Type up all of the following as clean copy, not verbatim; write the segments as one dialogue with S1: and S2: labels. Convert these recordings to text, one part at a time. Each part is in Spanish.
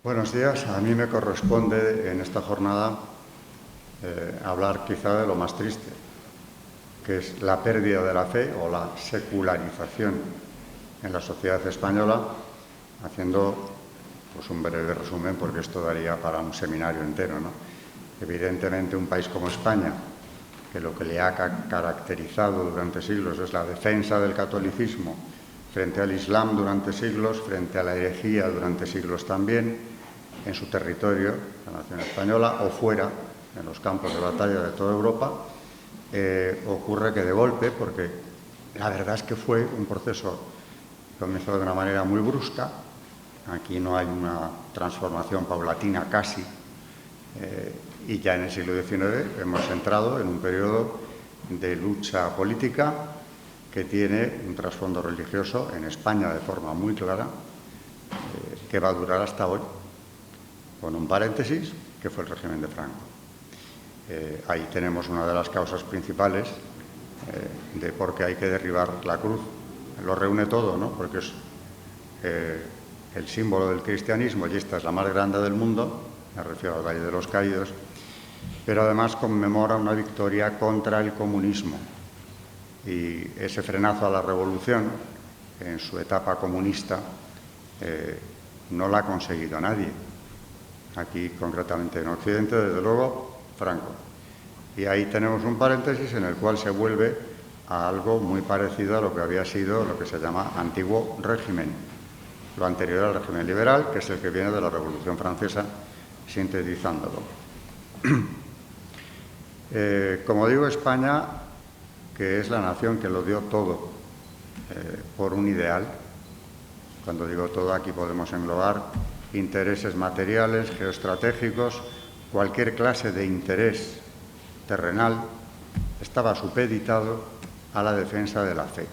S1: Buenos días. A mí me corresponde en esta jornada hablar quizá de lo más triste, que es la pérdida de la fe o la secularización en la sociedad española, haciendo pues, un breve resumen, porque esto daría para un seminario entero, ¿no? Evidentemente, un país como España, que lo que le ha caracterizado durante siglos es la defensa del catolicismo frente al Islam durante siglos, frente a la herejía durante siglos también, en su territorio, la nación española, o fuera, en los campos de batalla de toda Europa, ocurre que de golpe, porque la verdad es que fue un proceso que comenzó de una manera muy brusca. Aquí no hay una transformación paulatina casi, y ya en el siglo XIX hemos entrado en un periodo de lucha política que tiene un trasfondo religioso en España de forma muy clara, que va a durar hasta hoy, con un paréntesis, que fue el régimen de Franco. Ahí tenemos una de las causas principales de por qué hay que derribar la cruz. Lo reúne todo, ¿no? Porque es el símbolo del cristianismo, y esta es la más grande del mundo, me refiero al Valle de los Caídos, pero además conmemora una victoria contra el comunismo. Y ese frenazo a la revolución, en su etapa comunista, no la ha conseguido nadie. Aquí, concretamente en Occidente, desde luego, Franco. Y ahí tenemos un paréntesis en el cual se vuelve a algo muy parecido a lo que había sido lo que se llama antiguo régimen, lo anterior al régimen liberal, que es el que viene de la Revolución Francesa, sintetizándolo. Como digo, España, que es la nación que lo dio todo por un ideal. Cuando digo todo, aquí podemos englobar intereses materiales, geoestratégicos, cualquier clase de interés terrenal, estaba supeditado a la defensa de la fe.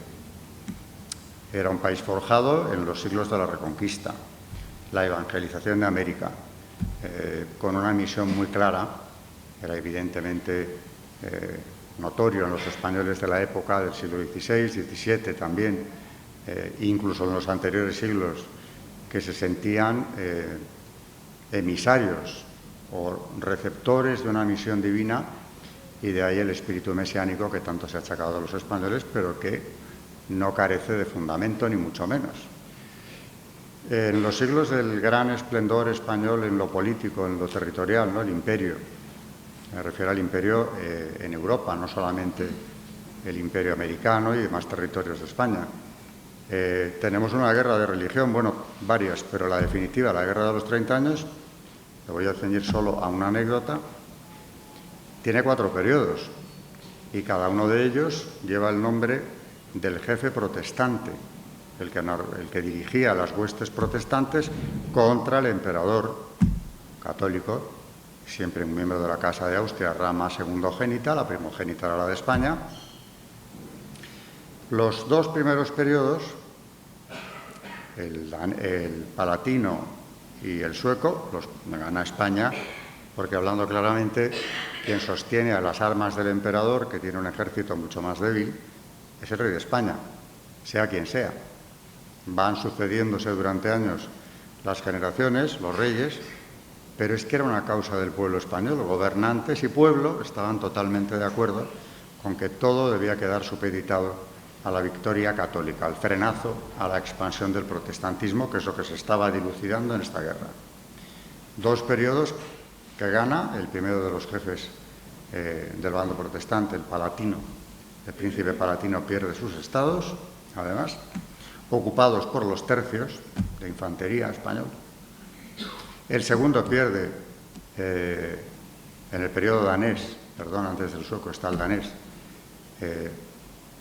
S1: Era un país forjado en los siglos de la Reconquista, la evangelización de América, con una misión muy clara. Era evidentemente notorio en los españoles de la época del siglo XVI, XVII también, incluso en los anteriores siglos, que se sentían emisarios o receptores de una misión divina, y de ahí el espíritu mesiánico que tanto se ha achacado a los españoles, pero que no carece de fundamento ni mucho menos. En los siglos del gran esplendor español en lo político, en lo territorial, ¿no? El imperio, me refiero al imperio en Europa, no solamente el imperio americano y demás territorios de España. Tenemos una guerra de religión, bueno, varias, pero la definitiva, la guerra de los 30 años, le voy a ceñir solo a una anécdota, tiene 4 periodos y cada uno de ellos lleva el nombre del jefe protestante, el que dirigía las huestes protestantes contra el emperador católico, siempre un miembro de la Casa de Austria, rama segundogénita, la primogénita era la de España. Los 2 primeros periodos, el palatino y el sueco, los gana España, porque hablando claramente, quien sostiene a las armas del emperador, que tiene un ejército mucho más débil, es el rey de España, sea quien sea. Van sucediéndose durante años las generaciones, los reyes, pero es que era una causa del pueblo español. Gobernantes y pueblo estaban totalmente de acuerdo con que todo debía quedar supeditado a la victoria católica, al frenazo a la expansión del protestantismo, que es lo que se estaba dilucidando en esta guerra. 2 periodos que gana el primero de los jefes del bando protestante, el palatino. El príncipe palatino pierde sus estados, además, ocupados por los tercios de infantería español. El segundo pierde en el periodo danés, perdón, antes del sueco está el danés,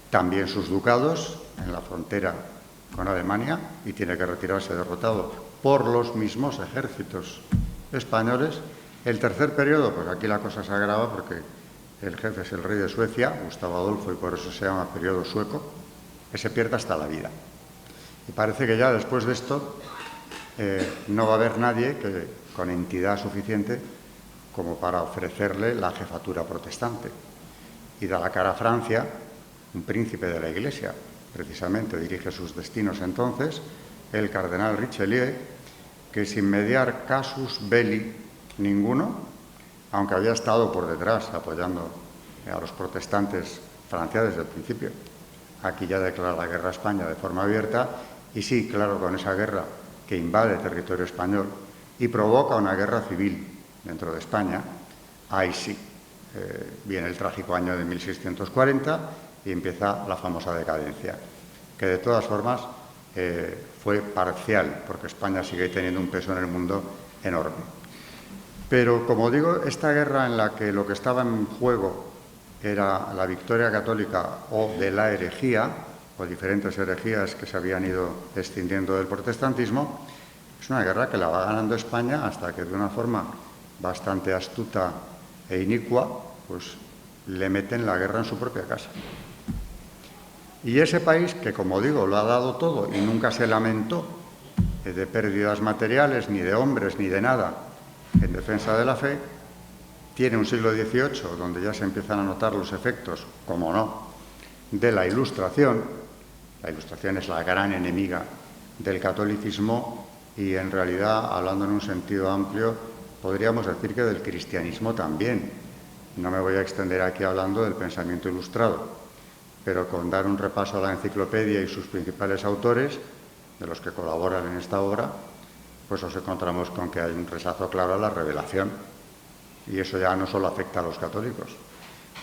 S1: también sus ducados en la frontera con Alemania, y tiene que retirarse derrotado por los mismos ejércitos españoles. El tercer periodo, pues aquí la cosa se agrava porque el jefe es el rey de Suecia, Gustavo Adolfo, y por eso se llama periodo sueco, que se pierde hasta la vida. Y parece que ya después de esto no va a haber nadie que, con entidad suficiente como para ofrecerle la jefatura protestante. Y da la cara a Francia, un príncipe de la Iglesia, precisamente dirige sus destinos entonces, el cardenal Richelieu, que sin mediar casus belli ninguno, aunque había estado por detrás apoyando a los protestantes franceses desde el principio, aquí ya declara la guerra a España de forma abierta, y sí, claro, con esa guerra que invade el territorio español y provoca una guerra civil dentro de España, ahí sí, viene el trágico año de 1640 y empieza la famosa decadencia, que de todas formas fue parcial, porque España sigue teniendo un peso en el mundo enorme. Pero, como digo, esta guerra en la que lo que estaba en juego era la victoria católica o de la herejía, o diferentes herejías que se habían ido extendiendo del protestantismo, es una guerra que la va ganando España hasta que de una forma bastante astuta e inicua, pues le meten la guerra en su propia casa. Y ese país, que como digo, lo ha dado todo y nunca se lamentó de pérdidas materiales, ni de hombres, ni de nada, en defensa de la fe, tiene un siglo XVIII donde ya se empiezan a notar los efectos, como no, de la Ilustración. La Ilustración es la gran enemiga del catolicismo y, en realidad, hablando en un sentido amplio, podríamos decir que del cristianismo también. No me voy a extender aquí hablando del pensamiento ilustrado, pero con dar un repaso a la enciclopedia y sus principales autores, de los que colaboran en esta obra, pues nos encontramos con que hay un rechazo claro a la revelación. Y eso ya no solo afecta a los católicos.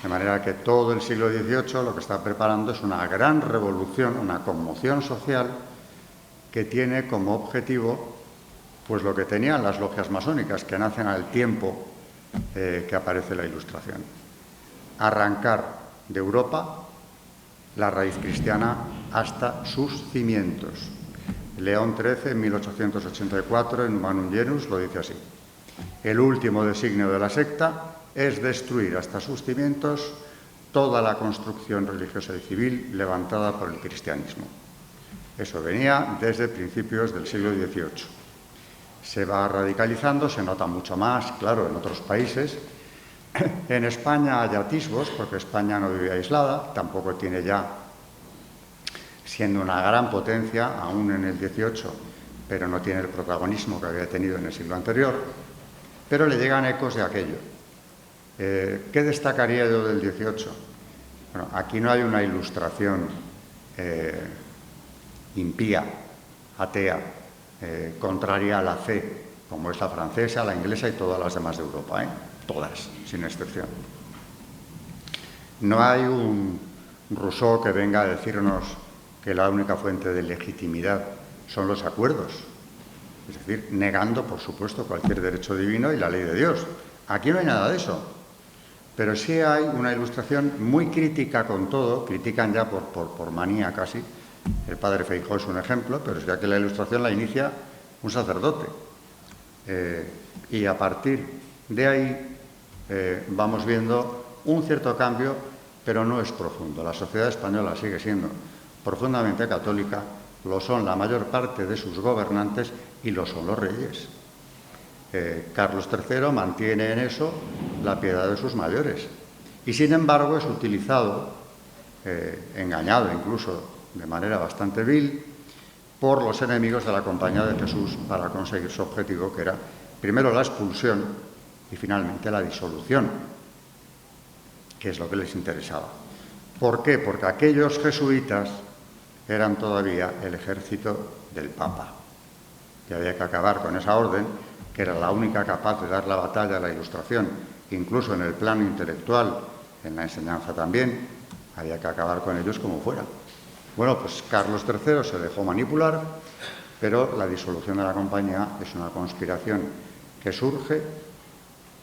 S1: De manera que todo el siglo XVIII lo que está preparando es una gran revolución, una conmoción social que tiene como objetivo pues lo que tenían las logias masónicas, que nacen al tiempo que aparece la Ilustración. Arrancar de Europa la raíz cristiana hasta sus cimientos. León XIII, en 1884, en Humanum Genus, lo dice así: el último designio de la secta es destruir hasta sus cimientos toda la construcción religiosa y civil levantada por el cristianismo. Eso venía desde principios del siglo XVIII. Se va radicalizando, se nota mucho más, claro, en otros países. En España hay atisbos, porque España no vive aislada, tampoco tiene ya, siendo una gran potencia, aún en el XVIII, pero no tiene el protagonismo que había tenido en el siglo anterior, pero le llegan ecos de aquello. ¿Qué destacaría yo del XVIII? Bueno, aquí no hay una ilustración impía, atea, contraria a la fe, como es la francesa, la inglesa y todas las demás de Europa, todas, sin excepción. No hay un Rousseau que venga a decirnos que la única fuente de legitimidad son los acuerdos, es decir, negando, por supuesto, cualquier derecho divino y la ley de Dios. Aquí no hay nada de eso, pero sí hay una ilustración muy crítica con todo, critican ya por manía casi. El padre Feijóo es un ejemplo, pero es ya que la Ilustración la inicia un sacerdote. Y a partir de ahí vamos viendo un cierto cambio, pero no es profundo. La sociedad española sigue siendo profundamente católica, lo son la mayor parte de sus gobernantes y lo son los reyes. Carlos III mantiene en eso la piedad de sus mayores y, sin embargo, es utilizado, engañado incluso de manera bastante vil, por los enemigos de la Compañía de Jesús para conseguir su objetivo, que era primero la expulsión y finalmente la disolución, que es lo que les interesaba. ¿Por qué? Porque aquellos jesuitas eran todavía el ejército del Papa y había que acabar con esa orden, que era la única capaz de dar la batalla a la Ilustración, incluso en el plano intelectual, en la enseñanza también, había que acabar con ellos como fuera. Bueno, pues Carlos III se dejó manipular, pero la disolución de la Compañía es una conspiración que surge,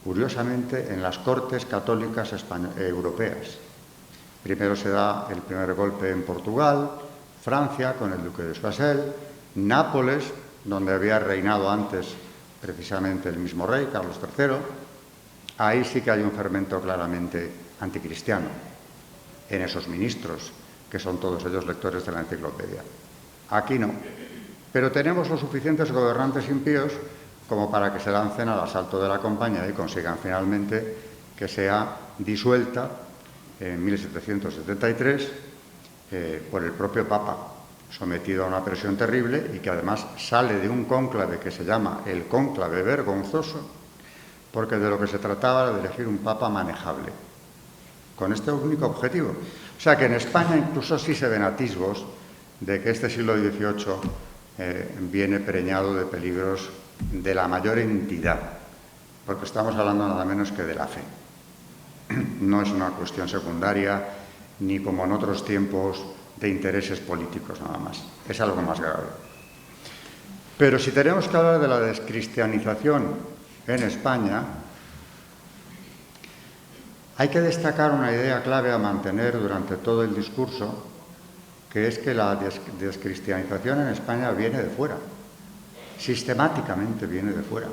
S1: curiosamente, en las cortes católicas europeas. Primero se da el primer golpe en Portugal, Francia con el duque de Choiseul, Nápoles, donde había reinado antes precisamente el mismo rey, Carlos III. Ahí sí que hay un fermento claramente anticristiano en esos ministros, que son todos ellos lectores de la enciclopedia. Aquí no. Pero tenemos los suficientes gobernantes impíos como para que se lancen al asalto de la Compañía y consigan finalmente que sea disuelta en 1773 por el propio Papa, sometido a una presión terrible y que además sale de un cónclave que se llama el cónclave vergonzoso, porque de lo que se trataba era de elegir un papa manejable, con este único objetivo. O sea que en España incluso sí se ven atisbos de que este siglo XVIII viene preñado de peligros de la mayor entidad, porque estamos hablando nada menos que de la fe. No es una cuestión secundaria, ni como en otros tiempos de intereses políticos nada más. Es algo más grave. Pero si tenemos que hablar de la descristianización en España, hay que destacar una idea clave a mantener durante todo el discurso, que es que la descristianización en España viene de fuera. Sistemáticamente viene de fuera.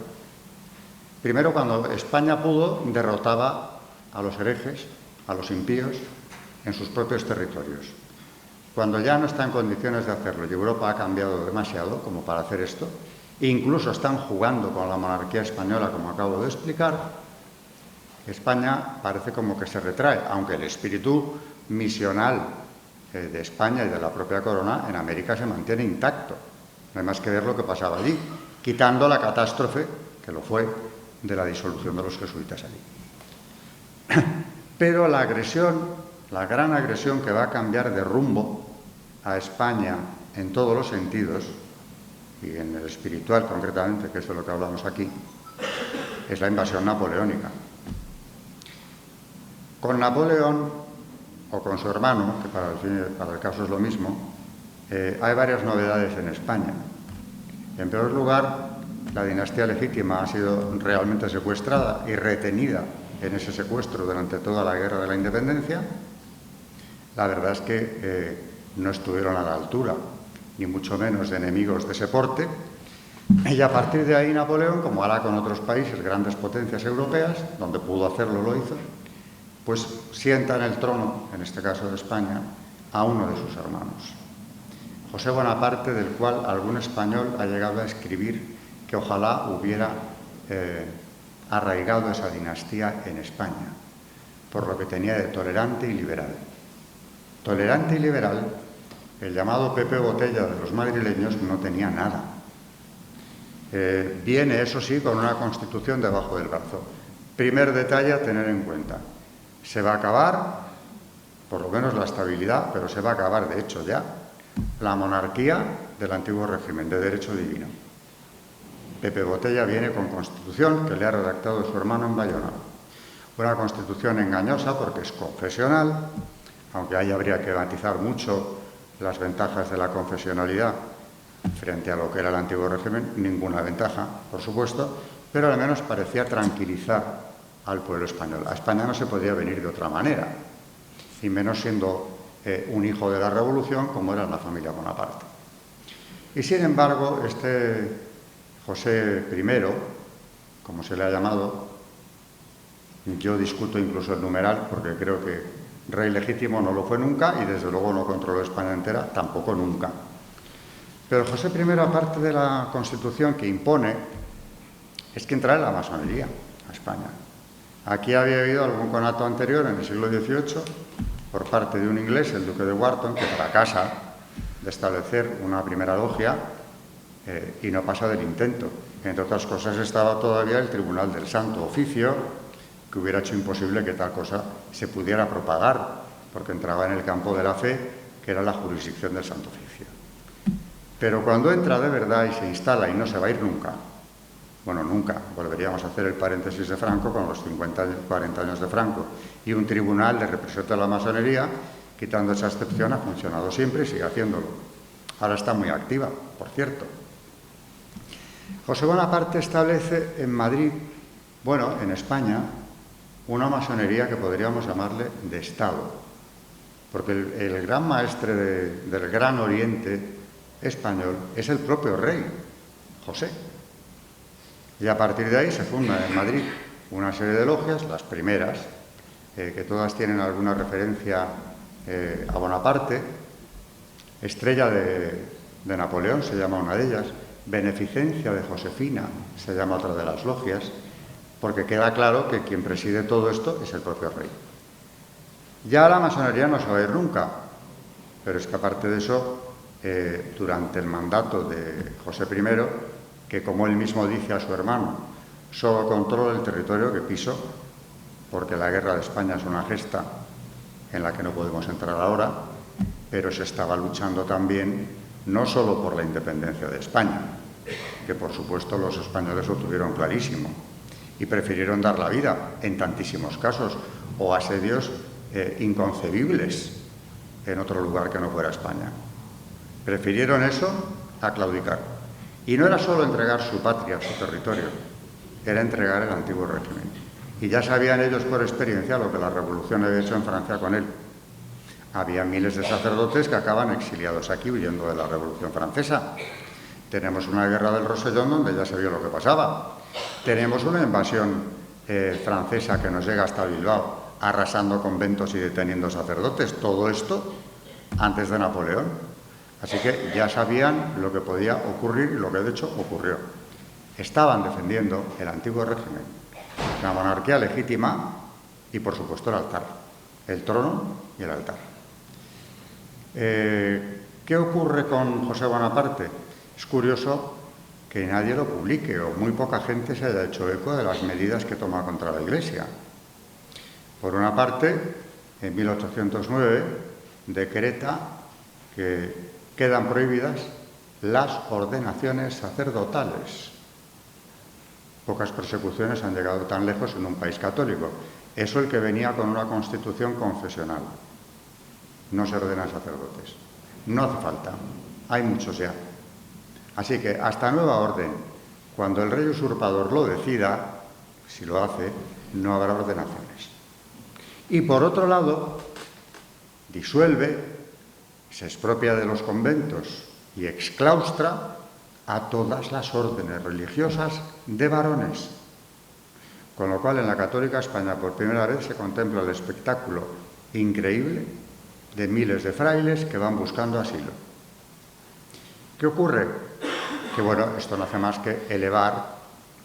S1: Primero, cuando España pudo, derrotaba a los herejes, a los impíos, en sus propios territorios. Cuando ya no está en condiciones de hacerlo y Europa ha cambiado demasiado como para hacer esto, incluso están jugando con la monarquía española, como acabo de explicar, España parece como que se retrae, aunque el espíritu misional de España y de la propia corona en América se mantiene intacto. No hay más que ver lo que pasaba allí, quitando la catástrofe, que lo fue, de la disolución de los jesuitas allí. Pero la agresión, la gran agresión que va a cambiar de rumbo a España en todos los sentidos, y en el espiritual concretamente, que es de lo que hablamos aquí, es la invasión napoleónica. Con Napoleón, o con su hermano, que para el caso es lo mismo, hay varias novedades en España. En primer lugar, la dinastía legítima ha sido realmente secuestrada y retenida en ese secuestro durante toda la Guerra de la Independencia. La verdad es que no estuvieron a la altura, ni mucho menos de enemigos de ese porte. Y a partir de ahí Napoleón, como hará con otros países, grandes potencias europeas, donde pudo hacerlo lo hizo, pues sienta en el trono, en este caso de España, a uno de sus hermanos, José Bonaparte, del cual algún español ha llegado a escribir que ojalá hubiera arraigado esa dinastía en España, por lo que tenía de tolerante y liberal. Tolerante y liberal, el llamado Pepe Botella de los madrileños no tenía nada. Viene, eso sí, con una constitución debajo del brazo. Primer detalle a tener en cuenta. Se va a acabar, por lo menos la estabilidad, pero se va a acabar, de hecho ya, la monarquía del antiguo régimen de derecho divino. Pepe Botella viene con constitución que le ha redactado su hermano en Bayona. Una constitución engañosa porque es confesional, aunque ahí habría que matizar mucho las ventajas de la confesionalidad frente a lo que era el antiguo régimen, ninguna ventaja, por supuesto, pero al menos parecía tranquilizar al pueblo español. A España no se podía venir de otra manera, y menos siendo un hijo de la Revolución como era la familia Bonaparte. Y sin embargo, este José I, como se le ha llamado, yo discuto incluso el numeral porque creo que rey legítimo no lo fue nunca y desde luego no controló España entera, tampoco nunca. Pero José I, aparte de la Constitución que impone, es que entra en la masonería a España. Aquí había habido algún conato anterior, en el siglo XVIII, por parte de un inglés, el duque de Wharton, que fracasa de establecer una primera logia y no pasa del intento. Entre otras cosas, estaba todavía el Tribunal del Santo Oficio, que hubiera hecho imposible que tal cosa se pudiera propagar, porque entraba en el campo de la fe, que era la jurisdicción del Santo Oficio. Pero cuando entra de verdad y se instala y no se va a ir nunca, bueno, nunca, volveríamos a hacer el paréntesis de Franco con los 40 años de Franco, y un tribunal de represión de la masonería, quitando esa excepción, ha funcionado siempre y sigue haciéndolo. Ahora está muy activa, por cierto. José Bonaparte establece en Madrid, bueno, en España, una masonería que podríamos llamarle de Estado, porque el gran maestre del Gran Oriente español es el propio rey, José. Y a partir de ahí se funda en Madrid una serie de logias, las primeras, que todas tienen alguna referencia a Bonaparte. Estrella de Napoleón se llama una de ellas, Beneficencia de Josefina se llama otra de las logias, porque queda claro que quien preside todo esto es el propio rey. Ya la masonería no se va a ir nunca, pero es que aparte de eso, durante el mandato de José I, que, como él mismo dice a su hermano, solo controlo el territorio que piso, porque la guerra de España es una gesta en la que no podemos entrar ahora, pero se estaba luchando también no solo por la independencia de España, que por supuesto los españoles lo tuvieron clarísimo y prefirieron dar la vida en tantísimos casos, o asedios inconcebibles en otro lugar que no fuera España. Prefirieron eso a claudicar. Y no era solo entregar su patria, su territorio, era entregar el antiguo régimen. Y ya sabían ellos por experiencia lo que la revolución había hecho en Francia con él. Había miles de sacerdotes que acaban exiliados aquí huyendo de la Revolución Francesa. Tenemos una guerra del Rosellón donde ya se vio lo que pasaba. Tenemos una invasión francesa que nos llega hasta Bilbao, arrasando conventos y deteniendo sacerdotes. Todo esto antes de Napoleón. Así que ya sabían lo que podía ocurrir y lo que de hecho ocurrió. Estaban defendiendo el antiguo régimen, la monarquía legítima y, por supuesto, el altar, el trono y el altar. ¿Qué ocurre con José Bonaparte? Es curioso que nadie lo publique o muy poca gente se haya hecho eco de las medidas que toma contra la Iglesia. Por una parte, en 1809 decreta que quedan prohibidas las ordenaciones sacerdotales. Pocas persecuciones han llegado tan lejos en un país católico. Eso el que venía con una constitución confesional. No se ordenan sacerdotes. No hace falta. Hay muchos ya. Así que, hasta nueva orden, cuando el rey usurpador lo decida, si lo hace, no habrá ordenaciones. Y por otro lado, disuelve, se expropia de los conventos y exclaustra a todas las órdenes religiosas de varones. Con lo cual, en la católica España, por primera vez, se contempla el espectáculo increíble de miles de frailes que van buscando asilo. ¿Qué ocurre? Que, bueno, esto no hace más que elevar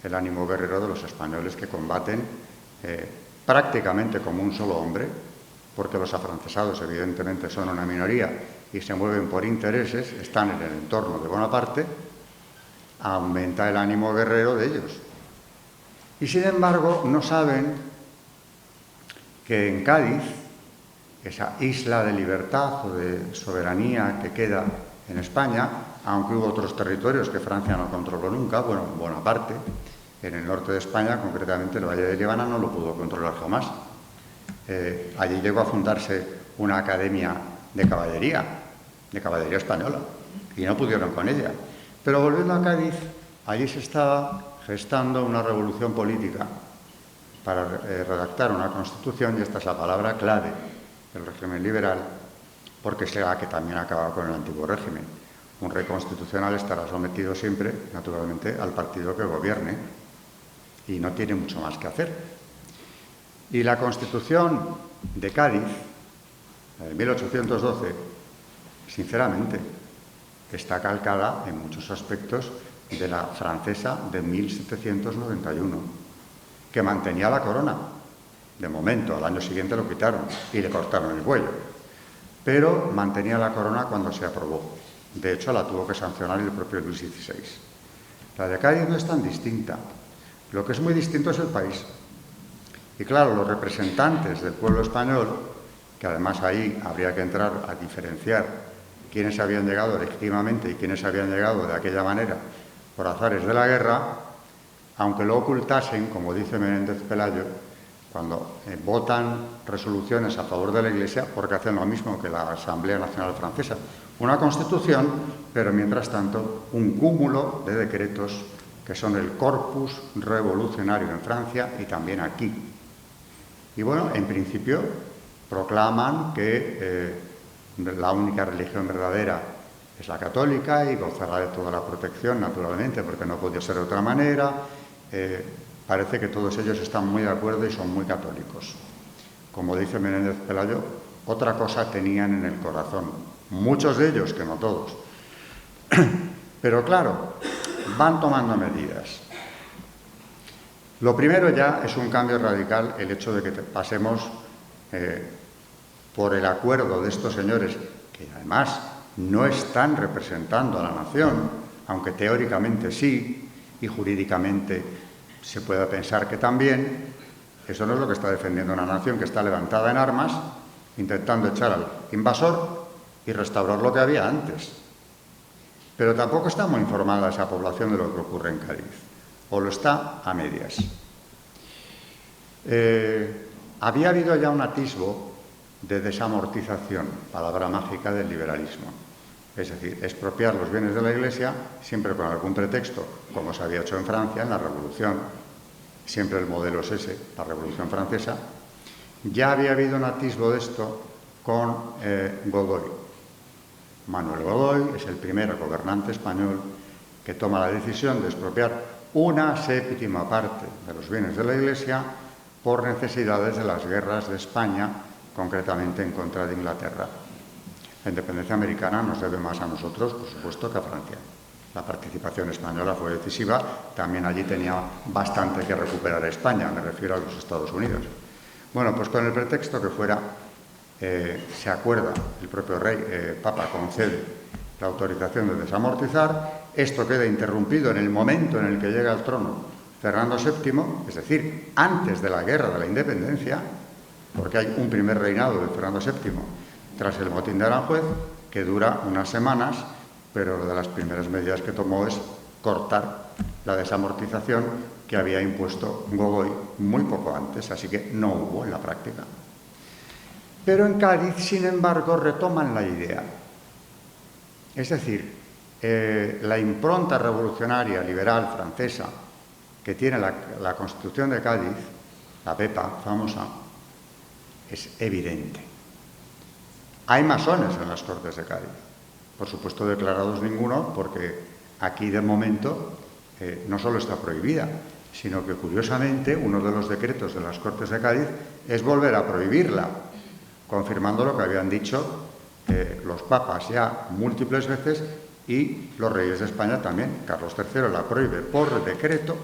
S1: el ánimo guerrero de los españoles que combaten prácticamente como un solo hombre, porque los afrancesados evidentemente son una minoría y se mueven por intereses, están en el entorno de Bonaparte, aumenta el ánimo guerrero de ellos. Y sin embargo no saben que en Cádiz, esa isla de libertad o de soberanía que queda en España, aunque hubo otros territorios que Francia no controló nunca, bueno, Bonaparte, en el norte de España, concretamente el Valle de Líbana, no lo pudo controlar jamás. Allí llegó a fundarse una academia de caballería española, y no pudieron con ella. Pero volviendo a Cádiz, allí se estaba gestando una revolución política para redactar una constitución, y esta es la palabra clave del régimen liberal, porque es la que también acaba con el antiguo régimen. Un rey constitucional estará sometido siempre, naturalmente, al partido que gobierne y no tiene mucho más que hacer. Y la Constitución de Cádiz, de 1812, sinceramente, está calcada en muchos aspectos de la francesa de 1791, que mantenía la corona. De momento, al año siguiente lo quitaron y le cortaron el cuello, pero mantenía la corona cuando se aprobó. De hecho, la tuvo que sancionar el propio Luis XVI. La de Cádiz no es tan distinta. Lo que es muy distinto es el país. Y claro, los representantes del pueblo español, que además ahí habría que entrar a diferenciar quiénes habían llegado legítimamente y quiénes habían llegado de aquella manera por azares de la guerra, aunque lo ocultasen, como dice Menéndez Pelayo, cuando votan resoluciones a favor de la Iglesia, porque hacen lo mismo que la Asamblea Nacional Francesa, una constitución, pero mientras tanto un cúmulo de decretos que son el corpus revolucionario en Francia y también aquí. Y bueno, en principio proclaman que la única religión verdadera es la católica y gozará de toda la protección, naturalmente, porque no podía ser de otra manera. Parece que todos ellos están muy de acuerdo y son muy católicos. Como dice Menéndez Pelayo, otra cosa tenían en el corazón. Muchos de ellos, que no todos. Pero claro, van tomando medidas. Lo primero ya es un cambio radical el hecho de que pasemos por el acuerdo de estos señores, que además no están representando a la nación, aunque teóricamente sí, y jurídicamente se puede pensar que también. Eso no es lo que está defendiendo una nación que está levantada en armas, intentando echar al invasor y restaurar lo que había antes. Pero tampoco está muy informada esa población de lo que ocurre en Cádiz, o lo está a medias. Había habido ya un atisbo de desamortización, palabra mágica del liberalismo. Es decir, expropiar los bienes de la Iglesia siempre con algún pretexto, como se había hecho en Francia, en la Revolución. Siempre el modelo es ese, la Revolución Francesa. Ya había habido un atisbo de esto con Godoy. Manuel Godoy es el primer gobernante español que toma la decisión de expropiar una séptima parte de los bienes de la Iglesia por necesidades de las guerras de España, concretamente en contra de Inglaterra. La independencia americana nos debe más a nosotros, por supuesto, que a Francia. La participación española fue decisiva, también allí tenía bastante que recuperar España, me refiero a los Estados Unidos. Bueno, pues con el pretexto que fuera, se acuerda, el propio Papa concede la autorización de desamortizar, esto queda interrumpido en el momento en el que llega al trono Fernando VII, es decir, antes de la Guerra de la Independencia, porque hay un primer reinado de Fernando VII tras el motín de Aranjuez, que dura unas semanas, pero una de las primeras medidas que tomó es cortar la desamortización que había impuesto Godoy muy poco antes, así que no hubo en la práctica. Pero en Cádiz, sin embargo, retoman la idea. Es decir, la impronta revolucionaria liberal francesa que tiene la Constitución de Cádiz, la PEPA famosa, es evidente. Hay masones en las Cortes de Cádiz, por supuesto declarados ninguno, porque aquí de momento no solo está prohibida, sino que curiosamente uno de los decretos de las Cortes de Cádiz es volver a prohibirla, confirmando lo que habían dicho los papas ya múltiples veces y los reyes de España también. Carlos III la prohíbe por decreto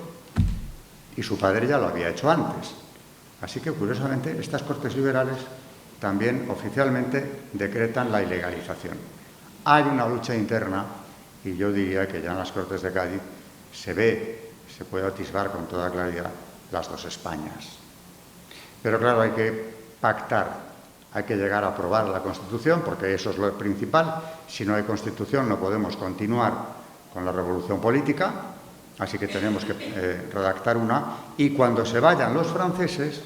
S1: y su padre ya lo había hecho antes. Así que curiosamente estas Cortes liberales también oficialmente decretan la ilegalización. Hay una lucha interna y yo diría que ya en las Cortes de Cádiz se puede atisbar con toda claridad las dos Españas. Pero claro, hay que pactar, hay que llegar a aprobar la Constitución, porque eso es lo principal. Si no hay Constitución no podemos continuar con la revolución política, así que tenemos que redactar una, y cuando se vayan los franceses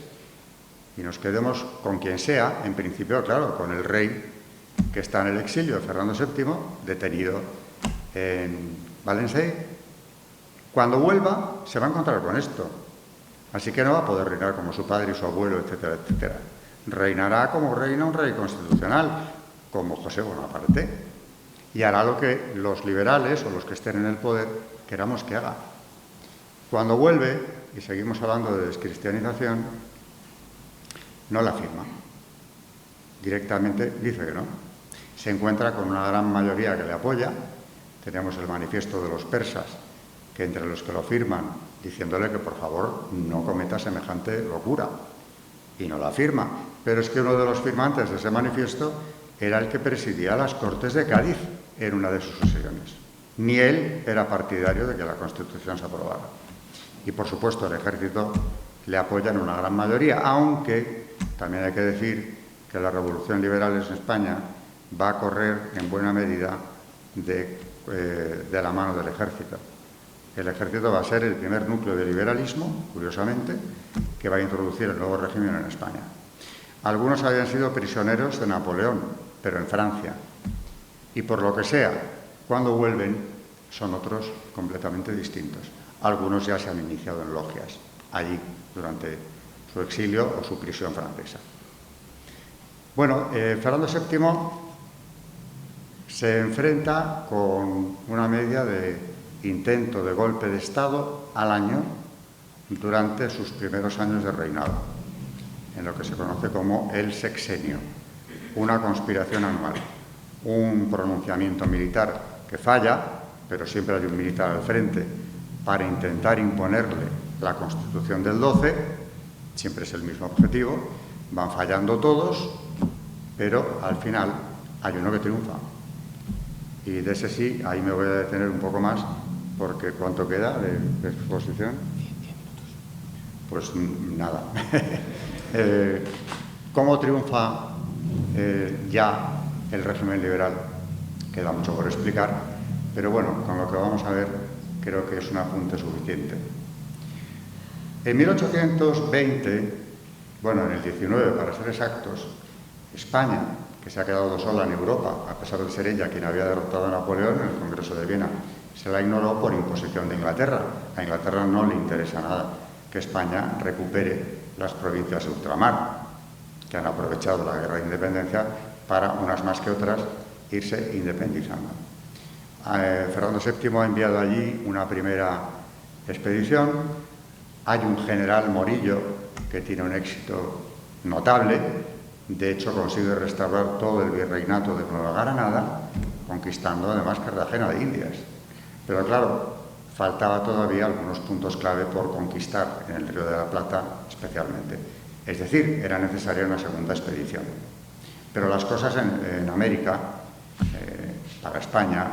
S1: y nos quedemos con quien sea, en principio, claro, con el rey que está en el exilio, Fernando VII, detenido en Valencia, cuando vuelva se va a encontrar con esto. Así que no va a poder reinar como su padre y su abuelo, etcétera, etcétera. Reinará como reina un rey constitucional, como José Bonaparte, y hará lo que los liberales o los que estén en el poder queramos que haga. Cuando vuelve, y seguimos hablando de descristianización, no la firma. Directamente dice que no. Se encuentra con una gran mayoría que le apoya. Tenemos el manifiesto de los persas, que entre los que lo firman, diciéndole que por favor no cometa semejante locura. Y no la firma. Pero es que uno de los firmantes de ese manifiesto era el que presidía las Cortes de Cádiz en una de sus sesiones. Ni él era partidario de que la Constitución se aprobara. Y por supuesto el ejército le apoya en una gran mayoría, aunque también hay que decir que la revolución liberal en España va a correr en buena medida de la mano del ejército. El ejército va a ser el primer núcleo de liberalismo, curiosamente, que va a introducir el nuevo régimen en España. Algunos habían sido prisioneros de Napoleón, pero en Francia. Y por lo que sea, cuando vuelven, son otros completamente distintos. Algunos ya se han iniciado en logias, allí, durante su exilio o su prisión francesa. Bueno, Fernando VII se enfrenta con una media de intento de golpe de Estado al año durante sus primeros años de reinado, en lo que se conoce como el sexenio, una conspiración anual, un pronunciamiento militar que falla, pero siempre hay un militar al frente para intentar imponerle la Constitución del 12, siempre es el mismo objetivo, van fallando todos, pero al final hay uno que triunfa. Y de ese sí, ahí me voy a detener un poco más, porque ¿cuánto queda de exposición?
S2: 10 minutos.
S1: Pues nada. ¿Cómo triunfa ya el régimen liberal? Queda mucho por explicar, pero bueno, con lo que vamos a ver creo que es un apunte suficiente. En 1820, bueno, en el 19 para ser exactos, España, que se ha quedado sola en Europa, a pesar de ser ella quien había derrotado a Napoleón en el Congreso de Viena, se la ignoró por imposición de Inglaterra. A Inglaterra no le interesa nada que España recupere las provincias de ultramar, que han aprovechado la guerra de independencia para, unas más que otras, irse independizando. Fernando VII ha enviado allí una primera expedición. Hay un general Morillo que tiene un éxito notable. De hecho, consigue restaurar todo el virreinato de Nueva Granada, conquistando además Cartagena de Indias. Pero claro, faltaba todavía algunos puntos clave por conquistar en el Río de la Plata especialmente. Es decir, era necesaria una segunda expedición. Pero las cosas en América, para España,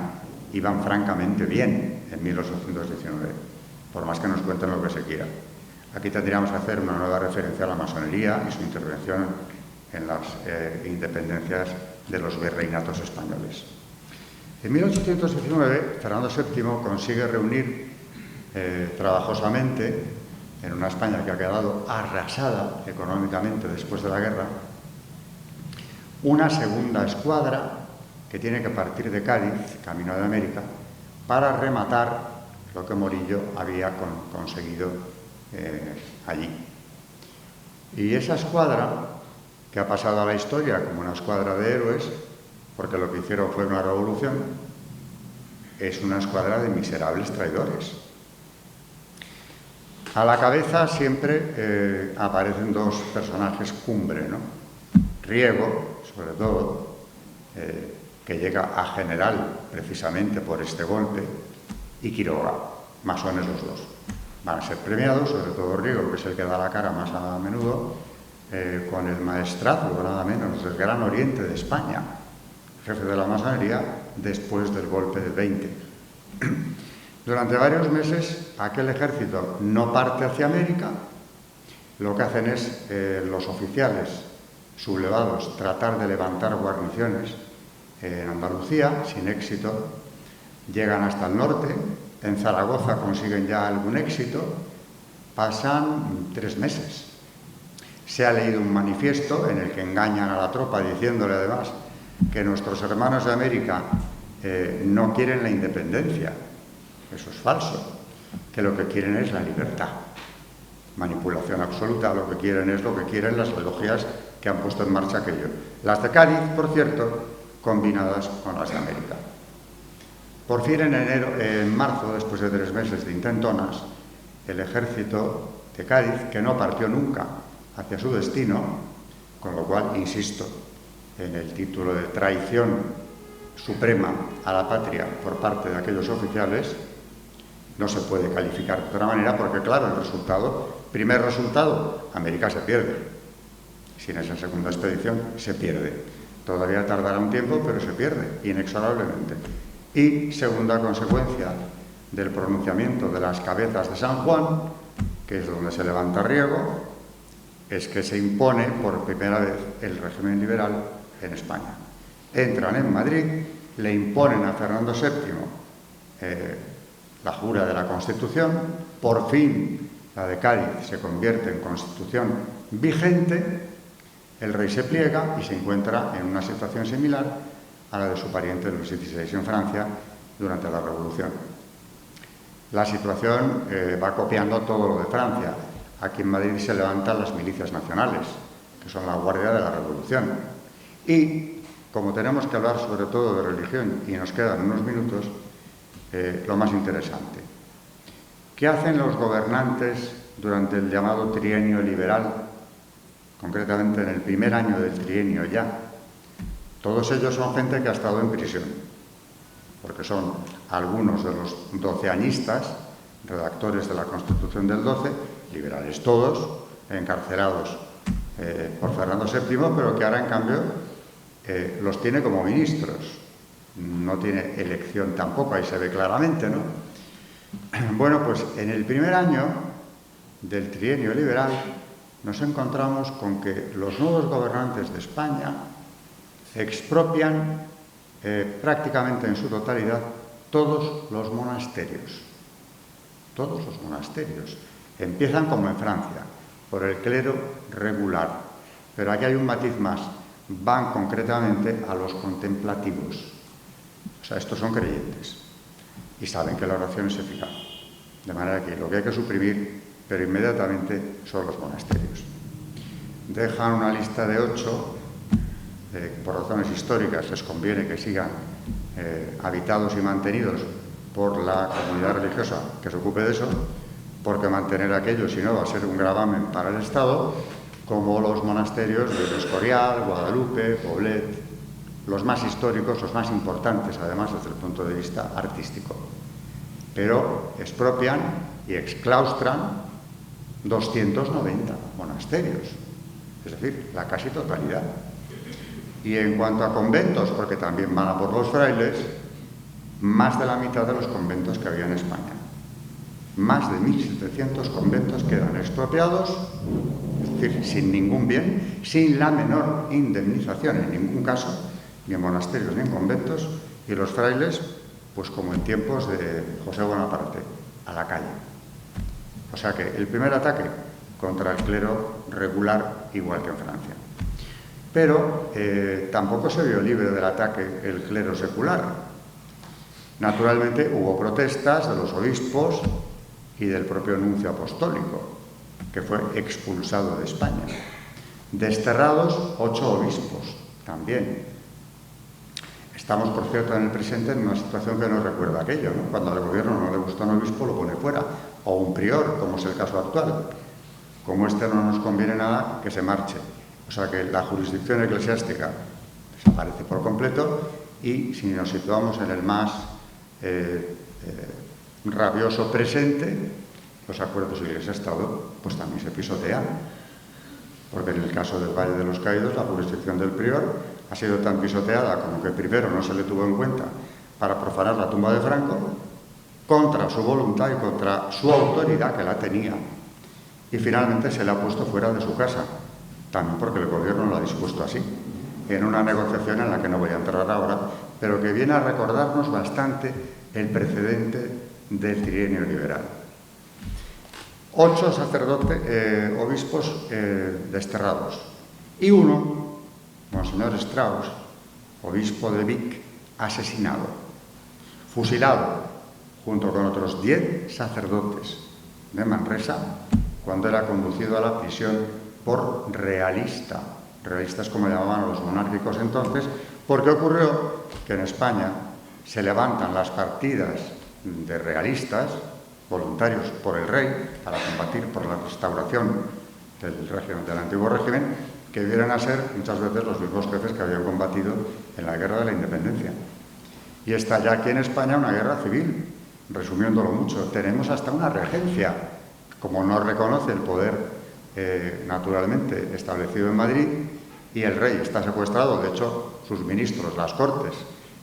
S1: iban francamente bien en 1819, por más que nos cuenten lo que se quiera. Aquí tendríamos que hacer una nueva referencia a la masonería y su intervención en las independencias de los virreinatos españoles. En 1819, Fernando VII consigue reunir trabajosamente, en una España que ha quedado arrasada económicamente después de la guerra, una segunda escuadra que tiene que partir de Cádiz, camino de América, para rematar lo que Morillo había conseguido allí. Y esa escuadra, que ha pasado a la historia como una escuadra de héroes, porque lo que hicieron fue una revolución, es una escuadra de miserables traidores. A la cabeza siempre aparecen dos personajes cumbre, ¿no? Riego, sobre todo, que llega a general precisamente por este golpe, y Quiroga, masones los dos. Van a ser premiados, sobre todo Riego, que es el que da la cara más a menudo, con el maestrazgo, nada menos, del Gran Oriente de España, jefe de la masonería, después del golpe del 20. Durante varios meses, aquel ejército no parte hacia América. Lo que hacen es, los oficiales sublevados, tratar de levantar guarniciones en Andalucía, sin éxito. Llegan hasta el norte. En Zaragoza consiguen ya algún éxito. Pasan 3 meses. Se ha leído un manifiesto en el que engañan a la tropa diciéndole además que nuestros hermanos de América no quieren la independencia. Eso es falso. Que lo que quieren es la libertad. Manipulación absoluta. Lo que quieren es lo que quieren las logias que han puesto en marcha aquello. Las de Cádiz, por cierto, combinadas con las de América. Por fin, en marzo, después de 3 meses de intentonas, el ejército de Cádiz, que no partió nunca hacia su destino, con lo cual, insisto, en el título de traición suprema a la patria por parte de aquellos oficiales, no se puede calificar de otra manera, porque claro, el resultado, primer resultado, América se pierde. Sin esa segunda expedición se pierde. Todavía tardará un tiempo, pero se pierde, inexorablemente. Y segunda consecuencia del pronunciamiento de las cabezas de San Juan, que es donde se levanta Riego, es que se impone por primera vez el régimen liberal en España. Entran en Madrid, le imponen a Fernando VII la jura de la Constitución, por fin la de Cádiz se convierte en Constitución vigente, el rey se pliega y se encuentra en una situación similar a la de su pariente Luis XVI en Francia durante la Revolución. La situación va copiando todo lo de Francia. Aquí en Madrid se levantan las milicias nacionales, que son la guardia de la Revolución. Y, como tenemos que hablar sobre todo de religión y nos quedan unos minutos, lo más interesante. ¿Qué hacen los gobernantes durante el llamado trienio liberal? Concretamente en el primer año del trienio ya. Todos ellos son gente que ha estado en prisión, porque son algunos de los doceañistas, redactores de la Constitución del 12, liberales todos, encarcelados por Fernando VII, pero que ahora en cambio los tiene como ministros. no tiene elección tampoco, ahí se ve claramente, ¿no? Bueno, pues en el primer año del trienio liberal nos encontramos con que los nuevos gobernantes de España expropian prácticamente en su totalidad todos los monasterios. Todos los monasterios. Empiezan como en Francia, por el clero regular. Pero aquí hay un matiz más. Van concretamente a los contemplativos. O sea, estos son creyentes y saben que la oración es eficaz. De manera que lo que hay que suprimir, pero inmediatamente, son los monasterios. Dejan una lista de 8, por razones históricas les conviene que sigan habitados y mantenidos por la comunidad religiosa que se ocupe de eso, porque mantener aquello, si no, va a ser un gravamen para el Estado, como los monasterios de El Escorial, Guadalupe, Poblet, los más históricos, los más importantes, además, desde el punto de vista artístico. Pero expropian y exclaustran 290 monasterios, es decir, la casi totalidad. Y en cuanto a conventos, porque también van a por los frailes, más de la mitad de los conventos que había en España. Más de 1.700 conventos quedan expropiados, es decir, sin ningún bien, sin la menor indemnización en ningún caso, ni en monasterios ni en conventos, y los frailes, pues como en tiempos de José Bonaparte, a la calle. O sea que el primer ataque contra el clero regular, igual que en Francia. Pero tampoco se vio libre del ataque el clero secular. Naturalmente hubo protestas de los obispos y del propio nuncio apostólico, que fue expulsado de España. Desterrados 8 obispos también. Estamos, por cierto, en el presente en una situación que nos recuerda aquello, ¿no? Cuando al gobierno no le gusta un obispo, lo pone fuera, o un prior, como es el caso actual. Como este no nos conviene nada, que se marche. O sea que la jurisdicción eclesiástica desaparece por completo y si nos situamos en el más rabioso presente, los acuerdos Iglesia-Estado pues también se pisotean. Porque en el caso del Valle de los Caídos, la jurisdicción del prior ha sido tan pisoteada como que primero no se le tuvo en cuenta para profanar la tumba de Franco, contra su voluntad y contra su autoridad, que la tenía, y finalmente se le ha puesto fuera de su casa, también porque el gobierno lo ha dispuesto así, en una negociación en la que no voy a entrar ahora, pero que viene a recordarnos bastante el precedente del trienio liberal. 8 sacerdotes, obispos desterrados, y uno, Monseñor Strauss, obispo de Vic, asesinado, fusilado, junto con otros 10 sacerdotes de Manresa, cuando era conducido a la prisión por realista. Realistas, como llamaban a los monárquicos entonces, porque ocurrió que en España se levantan las partidas de realistas, voluntarios por el rey, para combatir por la restauración del antiguo régimen, que vienen a ser muchas veces los mismos jefes que habían combatido en la guerra de la independencia. Y está ya aquí en España una guerra civil, resumiéndolo mucho. Tenemos hasta una regencia, como no reconoce el poder naturalmente establecido en Madrid, y el rey está secuestrado. De hecho, sus ministros, las Cortes,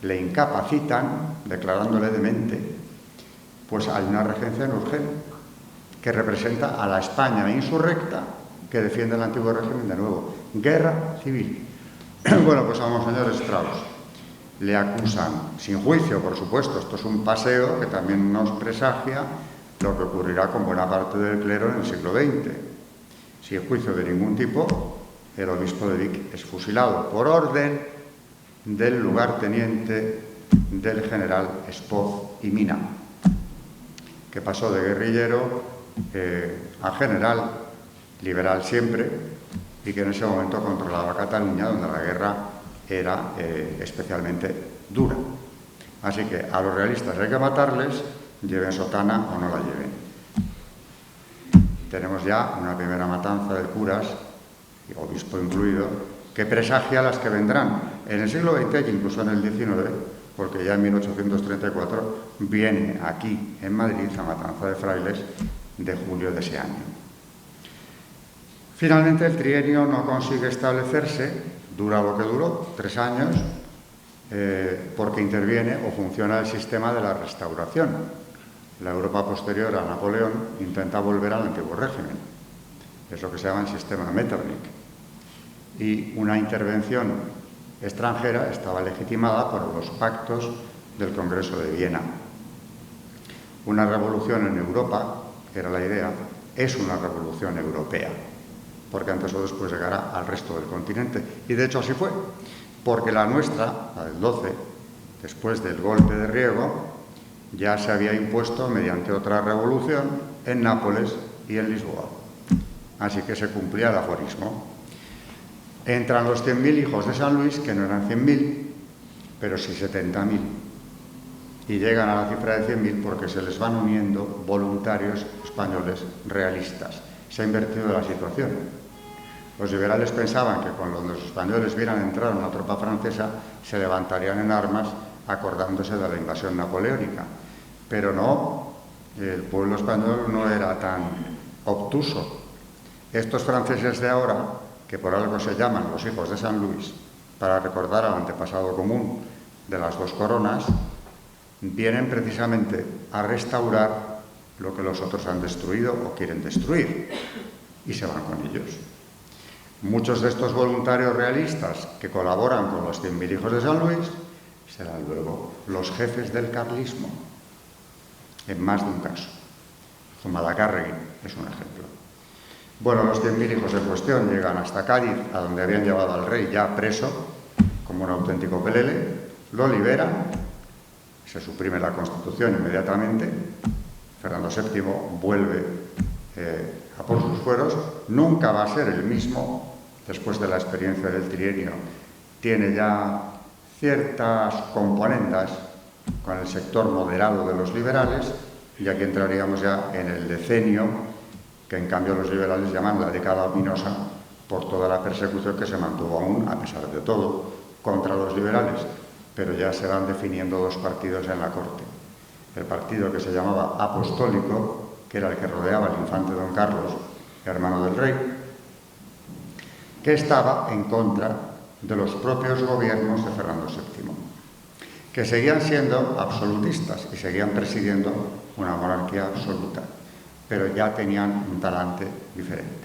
S1: le incapacitan, declarándole demente. Pues hay una regencia en Urgel, que representa a la España insurrecta que defiende el antiguo régimen de nuevo. Guerra civil. Bueno, pues a Monseñor Strauss le acusan, sin juicio, por supuesto. Esto es un paseo que también nos presagia lo que ocurrirá con buena parte del clero en el siglo XX. Sin juicio de ningún tipo, el obispo de Vic es fusilado por orden del lugarteniente del general Espoz y Mina, que pasó de guerrillero a general, liberal siempre, y que en ese momento controlaba Cataluña, donde la guerra era especialmente dura. Así que a los realistas hay que matarles, lleven sotana o no la lleven. Tenemos ya una primera matanza de curas, obispo incluido, que presagia las que vendrán en el siglo XX e incluso en el XIX, porque ya en 1834 viene aquí en Madrid la matanza de frailes de julio de ese año. Finalmente el trienio no consigue establecerse, dura lo que duró, 3 años, porque interviene o funciona el sistema de la Restauración. La Europa posterior a Napoleón intenta volver al antiguo régimen. Es lo que se llama el sistema Metternich. Y una intervención extranjera estaba legitimada por los pactos del Congreso de Viena. Una revolución en Europa, que era la idea, es una revolución europea, porque antes o después llegará al resto del continente. Y de hecho así fue, porque la nuestra, la del 12, después del golpe de Riego, ya se había impuesto mediante otra revolución en Nápoles y en Lisboa. Así que se cumplía el aforismo. Entran los 100.000 hijos de San Luis, que no eran 100.000, pero sí 70.000. Y llegan a la cifra de 100.000 porque se les van uniendo voluntarios españoles realistas. Se ha invertido la situación. Los liberales pensaban que cuando los españoles vieran entrar una tropa francesa se levantarían en armas acordándose de la invasión napoleónica. Pero no, el pueblo español no era tan obtuso. Estos franceses de ahora, que por algo se llaman los hijos de San Luis, para recordar al antepasado común de las dos coronas, vienen precisamente a restaurar lo que los otros han destruido o quieren destruir, y se van con ellos. Muchos de estos voluntarios realistas que colaboran con los 100.000 hijos de San Luis serán luego los jefes del carlismo, en más de un caso. Zumalacárregui es un ejemplo. Bueno, los 100.000 hijos en cuestión llegan hasta Cádiz, a donde habían llevado al rey ya preso, como un auténtico pelele, lo liberan, se suprime la Constitución inmediatamente, Fernando VII vuelve a por sus fueros, nunca va a ser el mismo, después de la experiencia del trienio, tiene ya ciertas componendas con el sector moderado de los liberales, y aquí entraríamos ya en el decenio, que en cambio los liberales llaman la década ominosa, por toda la persecución que se mantuvo aún, a pesar de todo, contra los liberales. Pero ya se van definiendo dos partidos en la corte. El partido que se llamaba apostólico, que era el que rodeaba al infante don Carlos, hermano del rey, que estaba en contra de los propios gobiernos de Fernando VII, que seguían siendo absolutistas y seguían presidiendo una monarquía absoluta, pero ya tenían un talante diferente.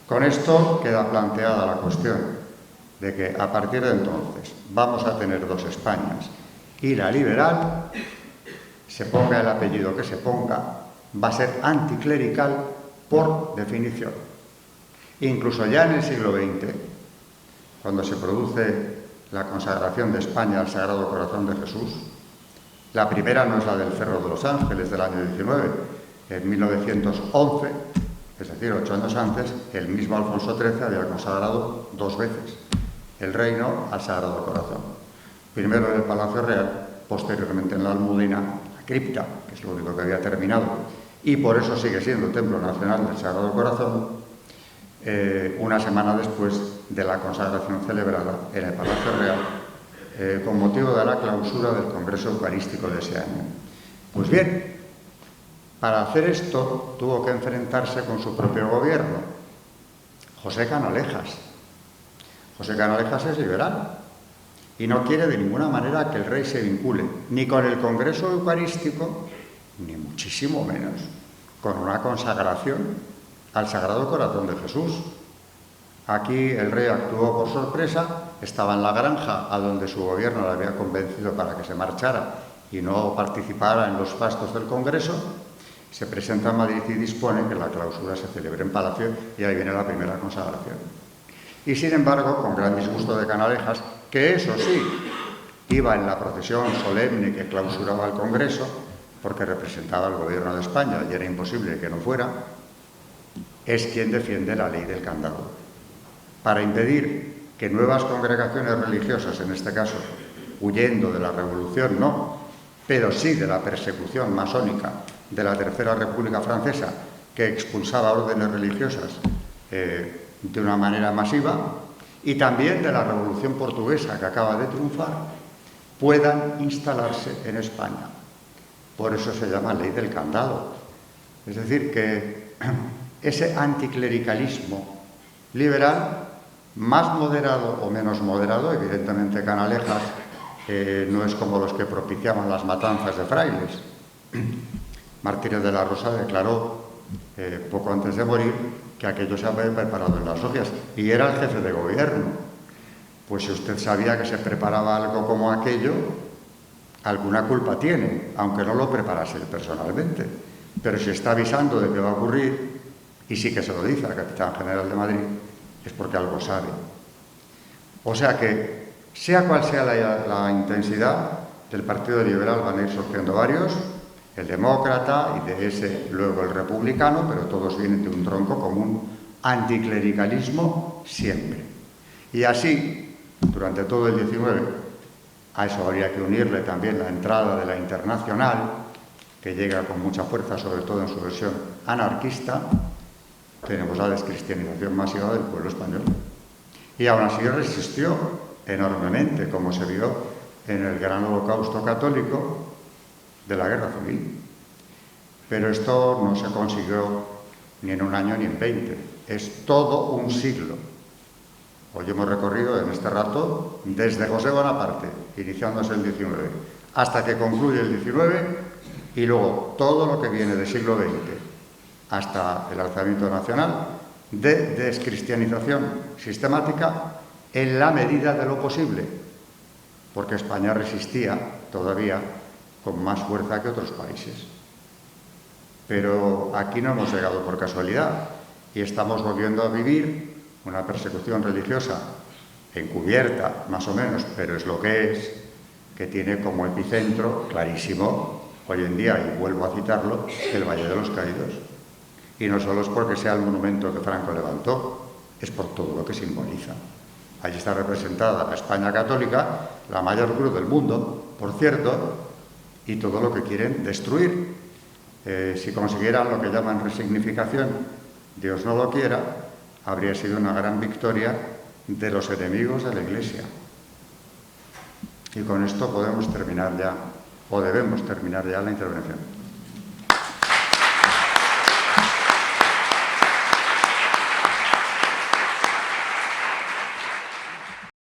S1: Con esto queda planteada la cuestión de que a partir de entonces vamos a tener dos Españas, y la liberal, se ponga el apellido que se ponga, va a ser anticlerical por definición. Incluso ya en el siglo XX, cuando se produce la consagración de España al Sagrado Corazón de Jesús, la primera no es la del Cerro de los Ángeles del año 19, en 1911, es decir, 8 años antes, el mismo Alfonso XIII había consagrado 2 veces el reino al Sagrado Corazón. Primero en el Palacio Real, posteriormente en la Almudena, la cripta, que es lo único que había terminado, y por eso sigue siendo Templo Nacional del Sagrado Corazón, una semana después de la consagración celebrada en el Palacio Real, con motivo de la clausura del Congreso Eucarístico de ese año. Pues bien, para hacer esto tuvo que enfrentarse con su propio gobierno, José Canalejas. José Canalejas es liberal y no quiere de ninguna manera que el rey se vincule ni con el Congreso Eucarístico, ni muchísimo menos con una consagración al Sagrado Corazón de Jesús. Aquí el rey actuó por sorpresa, estaba en la granja a donde su gobierno le había convencido para que se marchara y no participara en los fastos del Congreso. Se presenta a Madrid y dispone que la clausura se celebre en Palacio, y ahí viene la primera consagración. Y sin embargo, con gran disgusto de Canalejas, que eso sí, iba en la procesión solemne que clausuraba el Congreso, porque representaba al gobierno de España y era imposible que no fuera, es quien defiende la ley del candado, para impedir que nuevas congregaciones religiosas, en este caso, huyendo de la revolución, no, pero sí de la persecución masónica de la Tercera República Francesa, que expulsaba órdenes religiosas de una manera masiva, y también de la Revolución Portuguesa, que acaba de triunfar, puedan instalarse en España. Por eso se llama ley del candado. Es decir, que ese anticlericalismo liberal, más moderado o menos moderado, evidentemente Canalejas no es como los que propiciaban las matanzas de frailes. Martínez de la Rosa declaró poco antes de morir que aquello se había preparado en las logias, y era el jefe de gobierno. Pues si usted sabía que se preparaba algo como aquello, alguna culpa tiene, aunque no lo preparase él personalmente. Pero si está avisando de que va a ocurrir, y sí que se lo dice al capitán general de Madrid, es porque algo sabe. O sea que, sea cual sea la intensidad, del Partido Liberal van a ir surgiendo varios, el demócrata y de ese luego el republicano, pero todos vienen de un tronco común, anticlericalismo siempre. Y así, durante todo el 19, a eso habría que unirle también la entrada de la Internacional, que llega con mucha fuerza, sobre todo en su versión anarquista. Tenemos la descristianización masiva del pueblo español. Y aún así resistió enormemente, como se vio en el gran holocausto católico de la Guerra Civil. Pero esto no se consiguió ni en un año ni en 20. Es todo un siglo. Hoy hemos recorrido en este rato desde José Bonaparte, iniciándose el 19, hasta que concluye el 19, y luego todo lo que viene del siglo XX hasta el alzamiento nacional, de descristianización sistemática en la medida de lo posible, porque España resistía todavía con más fuerza que otros países. Pero aquí no hemos llegado por casualidad y estamos volviendo a vivir una persecución religiosa encubierta, más o menos, pero es lo que es, que tiene como epicentro clarísimo hoy en día, y vuelvo a citarlo, el Valle de los Caídos. Y no solo es porque sea el monumento que Franco levantó, es por todo lo que simboliza. Allí está representada la España católica, la mayor cruz del mundo, por cierto, y todo lo que quieren destruir. Si consiguieran lo que llaman resignificación, Dios no lo quiera, habría sido una gran victoria de los enemigos de la Iglesia. Y con esto podemos terminar ya, o debemos terminar ya la intervención.